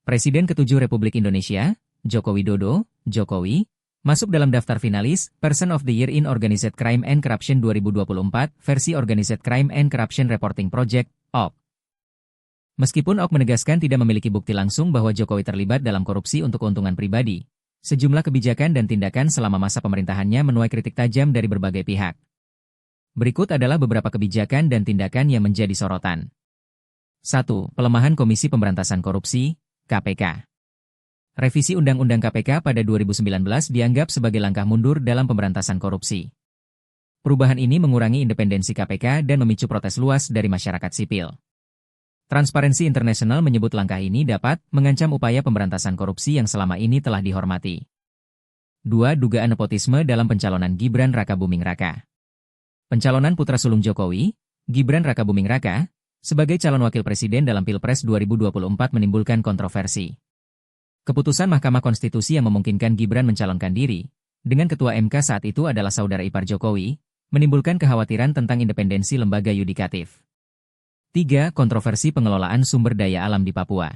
Presiden ke-7 Republik Indonesia, Joko Widodo, Jokowi, masuk dalam daftar finalis Person of the Year in Organized Crime and Corruption 2024 versi Organized Crime and Corruption Reporting Project, (OC). Meskipun OC menegaskan tidak memiliki bukti langsung bahwa Jokowi terlibat dalam korupsi untuk keuntungan pribadi, sejumlah kebijakan dan tindakan selama masa pemerintahannya menuai kritik tajam dari berbagai pihak. Berikut adalah beberapa kebijakan dan tindakan yang menjadi sorotan. 1. Pelemahan Komisi Pemberantasan Korupsi, KPK. Revisi Undang-Undang KPK pada 2019 dianggap sebagai langkah mundur dalam pemberantasan korupsi. Perubahan ini mengurangi independensi KPK dan memicu protes luas dari masyarakat sipil. Transparency International menyebut langkah ini dapat mengancam upaya pemberantasan korupsi yang selama ini telah dihormati. 2. Dugaan nepotisme dalam pencalonan Gibran Rakabuming Raka. Pencalonan putra sulung Jokowi, Gibran Rakabuming Raka, sebagai calon wakil presiden dalam Pilpres 2024 menimbulkan kontroversi. Keputusan Mahkamah Konstitusi yang memungkinkan Gibran mencalonkan diri, dengan ketua MK saat itu adalah saudara ipar Jokowi, menimbulkan kekhawatiran tentang independensi lembaga yudikatif. 3. Kontroversi pengelolaan sumber daya alam di Papua.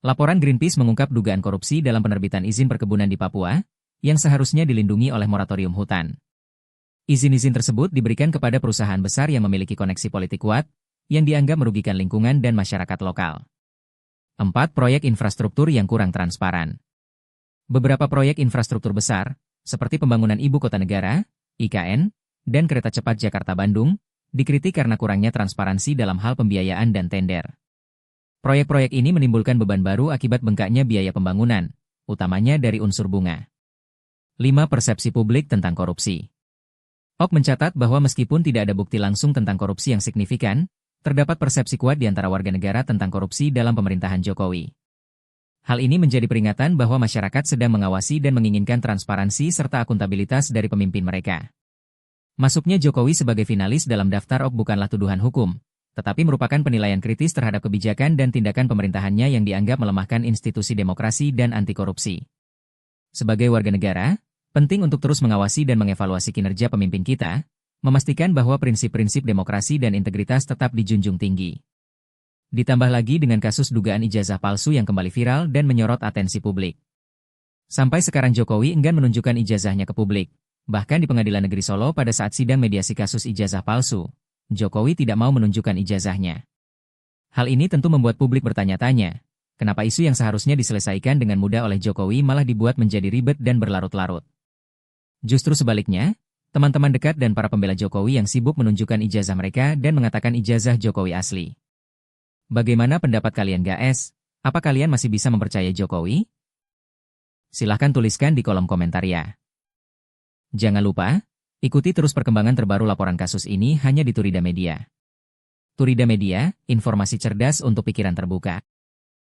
Laporan Greenpeace mengungkap dugaan korupsi dalam penerbitan izin perkebunan di Papua, yang seharusnya dilindungi oleh moratorium hutan. Izin-izin tersebut diberikan kepada perusahaan besar yang memiliki koneksi politik kuat, yang dianggap merugikan lingkungan dan masyarakat lokal. 4. Proyek infrastruktur yang kurang transparan. Beberapa proyek infrastruktur besar, seperti pembangunan Ibu Kota Negara, IKN, dan kereta cepat Jakarta-Bandung, dikritik karena kurangnya transparansi dalam hal pembiayaan dan tender. Proyek-proyek ini menimbulkan beban baru akibat bengkaknya biaya pembangunan, utamanya dari unsur bunga. 5. Persepsi publik tentang korupsi. OC mencatat bahwa meskipun tidak ada bukti langsung tentang korupsi yang signifikan, terdapat persepsi kuat di antara warga negara tentang korupsi dalam pemerintahan Jokowi. Hal ini menjadi peringatan bahwa masyarakat sedang mengawasi dan menginginkan transparansi serta akuntabilitas dari pemimpin mereka. Masuknya Jokowi sebagai finalis dalam daftar OC bukanlah tuduhan hukum, tetapi merupakan penilaian kritis terhadap kebijakan dan tindakan pemerintahannya yang dianggap melemahkan institusi demokrasi dan anti korupsi. Sebagai warga negara, penting untuk terus mengawasi dan mengevaluasi kinerja pemimpin kita, memastikan bahwa prinsip-prinsip demokrasi dan integritas tetap dijunjung tinggi. Ditambah lagi dengan kasus dugaan ijazah palsu yang kembali viral dan menyorot atensi publik. Sampai sekarang Jokowi enggan menunjukkan ijazahnya ke publik. Bahkan di Pengadilan Negeri Solo pada saat sidang mediasi kasus ijazah palsu, Jokowi tidak mau menunjukkan ijazahnya. Hal ini tentu membuat publik bertanya-tanya, kenapa isu yang seharusnya diselesaikan dengan mudah oleh Jokowi malah dibuat menjadi ribet dan berlarut-larut. Justru sebaliknya, teman-teman dekat dan para pembela Jokowi yang sibuk menunjukkan ijazah mereka dan mengatakan ijazah Jokowi asli. Bagaimana pendapat kalian guys? Apa kalian masih bisa mempercayai Jokowi? Silahkan tuliskan di kolom komentar ya. Jangan lupa, ikuti terus perkembangan terbaru laporan kasus ini hanya di Turida Media. Turida Media, informasi cerdas untuk pikiran terbuka.